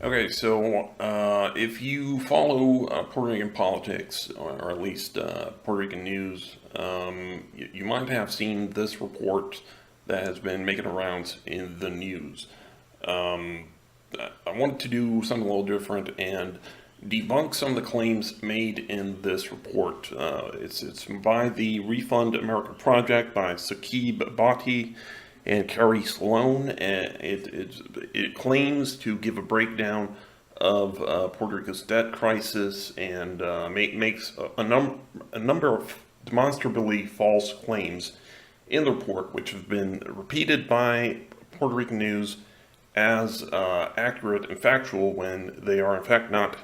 Okay, so if you follow Puerto Rican politics, or at least Puerto Rican news, you might have seen this report that has been making the rounds in the news. Um, I wanted to do something a little different and debunk some of the claims made in this report. It's by the Refund America Project by Sakib Bhatti and Carrie Sloan. And it claims to give a breakdown of Puerto Rico's debt crisis and makes a number of demonstrably false claims in the report, which have been repeated by Puerto Rican news as accurate and factual when they are in fact not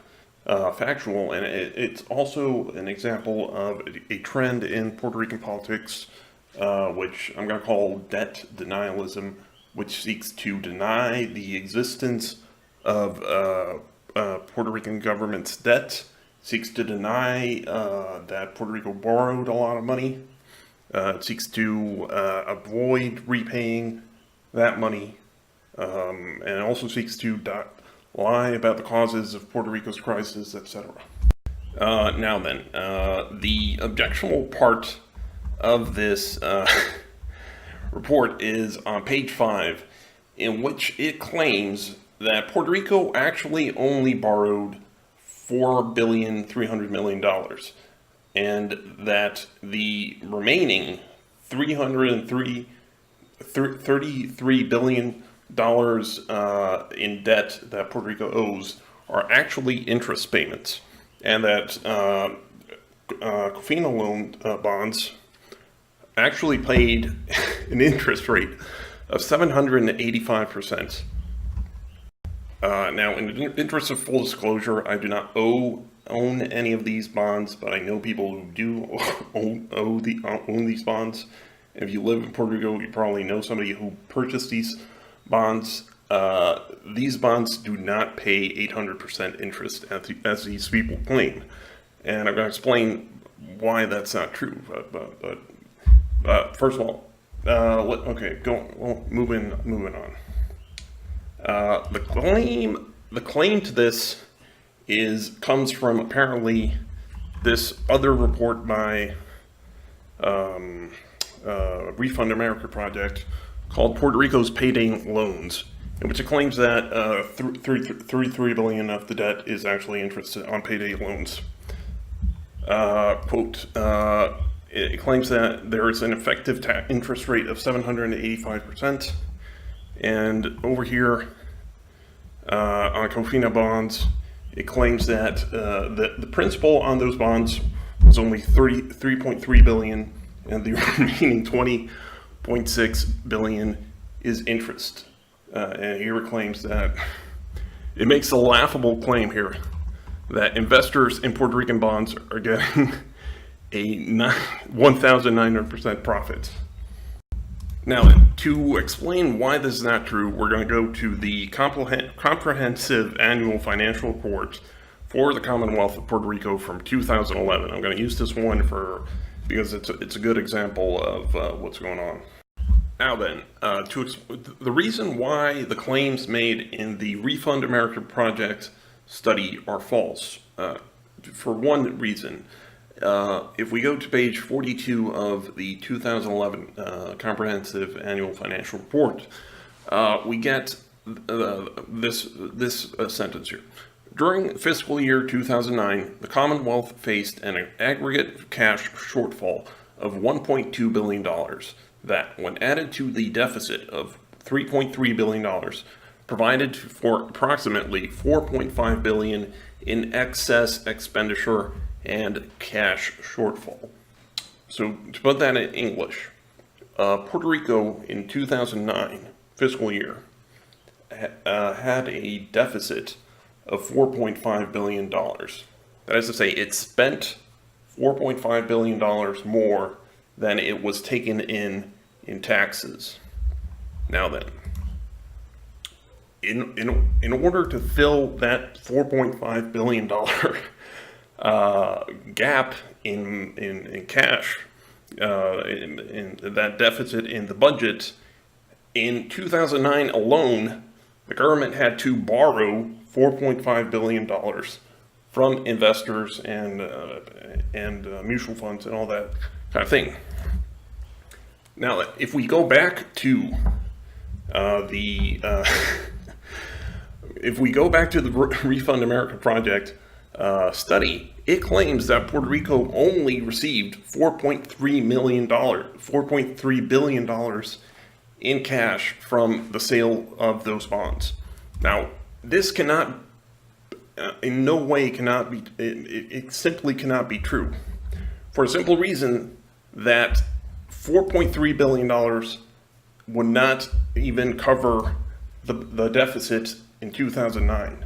factual. And it's also an example of a trend in Puerto Rican politics, which I'm going to call debt denialism, which seeks to deny the existence of Puerto Rican government's debt, seeks to deny that Puerto Rico borrowed a lot of money, it seeks to avoid repaying that money, and also seeks to lie about the causes of Puerto Rico's crisis, etc. Now then, the objectionable part of this report is on page 5, in which it claims that Puerto Rico actually only borrowed $4,300,000,000, and that the remaining $33 billion in debt that Puerto Rico owes are actually interest payments, and that COFINA loan bonds actually paid an interest rate of 785%. Now, in the interest of full disclosure, I do not own any of these bonds, but I know people who do own these bonds. If you live in Puerto Rico, you probably know somebody who purchased these bonds. These bonds do not pay 800% interest as these people claim, and I'm going to explain why that's not true. But first of all, moving on. The claim to this comes from apparently this other report by Refund America Project called Puerto Rico's Payday Loans, in which it claims that 33 billion of the debt is actually interest on payday loans. Quote, it claims that there is an effective interest rate of 785%, and over here on COFINA bonds, it claims that the principal on those bonds was only 3.3 billion, and the remaining 20.6 billion is interest. And here it claims that it makes a laughable claim here that investors in Puerto Rican bonds are getting a 1,900% profit. Now, to explain why this is not true, we're going to go to the comprehensive annual financial report for the Commonwealth of Puerto Rico from 2011. I'm going to use this one because it's a good example of what's going on. Now then, the reason why the claims made in the Refund America Project study are false, for one reason, if we go to page 42 of the 2011 Comprehensive Annual Financial Report, we get this sentence here. During fiscal year 2009, the Commonwealth faced an aggregate cash shortfall of $1.2 billion that, when added to the deficit of $3.3 billion, provided for approximately $4.5 billion in excess expenditure and cash shortfall. So to put that in English, Puerto Rico in 2009 fiscal year had a deficit of $4.5 billion. That is to say, it spent $4.5 billion more than it was taken in taxes. Now then, in order to fill that $4.5 billion gap in cash, in that deficit in the budget, in 2009 alone, the government had to borrow $4.5 billion from investors and mutual funds and all that kind of thing. Now, if we go back to if we go back to the Refund America Project study, it claims that Puerto Rico only received $4.3 billion in cash from the sale of those bonds. Now, this cannot, in no way cannot be, it simply cannot be true. For a simple reason that $4.3 billion would not even cover the deficit in 2009.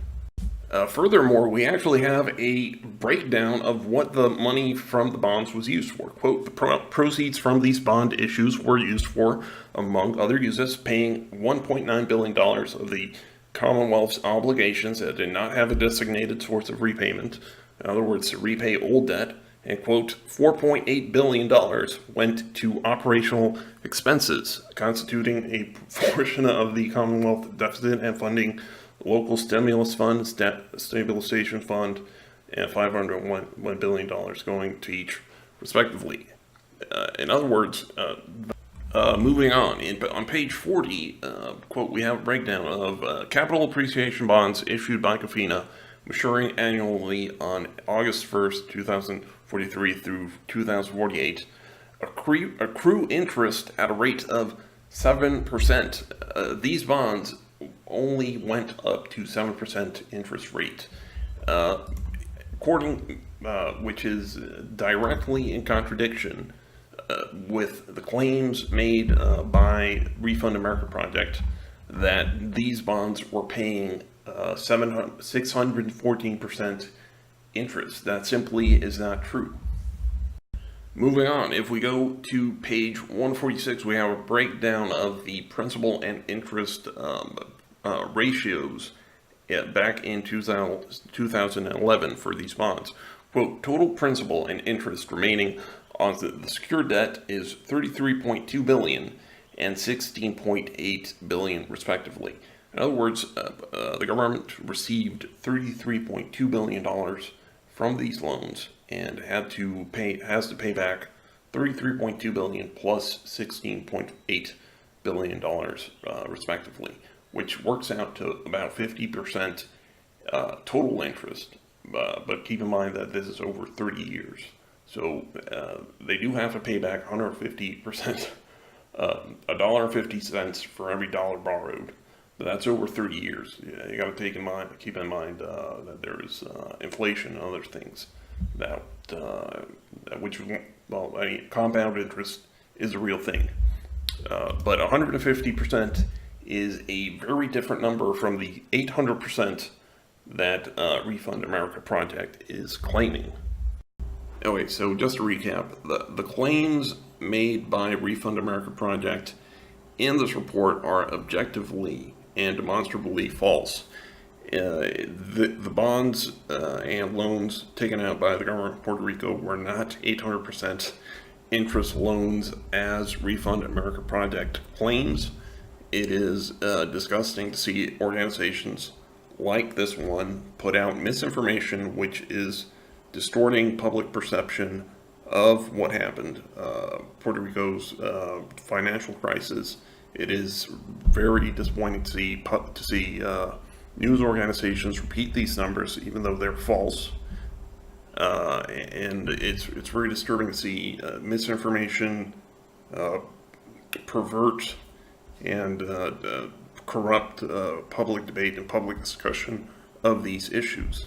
Furthermore, we actually have a breakdown of what the money from the bonds was used for. Quote, the proceeds from these bond issues were used for, among other uses, paying $1.9 billion of the Commonwealth's obligations that did not have a designated source of repayment. In other words, to repay old debt. And quote, $4.8 billion went to operational expenses, constituting a portion of the Commonwealth deficit and funding the local stimulus fund, stabilization fund, and $501 billion going to each respectively. In other words, moving on, on page 40, quote, we have a breakdown of capital appreciation bonds issued by COFINA maturing annually on August 1st, 2043 through 2048, accrue interest at a rate of 7%. These bonds only went up to 7% interest rate, which is directly in contradiction with the claims made by Refund America Project that these bonds were paying 614% interest. That simply is not true. Moving on, if we go to page 146, we have a breakdown of the principal and interest ratios back in 2011 for these bonds. Quote, total principal and interest remaining on the secured debt is $33.2 billion and $16.8 billion respectively. In other words, the government received $33.2 billion from these loans and has to pay back $33.2 billion plus $16.8 billion respectively, which works out to about 50% total interest. But keep in mind that this is over 30 years. So they do have to pay back 150%, $1.50 for every dollar borrowed. But that's over 30 years. You got to keep in mind that there is inflation and other things that compound interest is a real thing. But 150% is a very different number from the 800% that Refund America Project is claiming. Anyway, so just to recap, the claims made by Refund America Project in this report are objectively and demonstrably false. The bonds and loans taken out by the government of Puerto Rico were not 800% interest loans as Refund America Project claims. It is disgusting to see organizations like this one put out misinformation which is distorting public perception of what happened. Puerto Rico's financial crisis. It is very disappointing to see news organizations repeat these numbers, even though they're false. And it's very disturbing to see misinformation pervert and corrupt public debate and public discussion of these issues.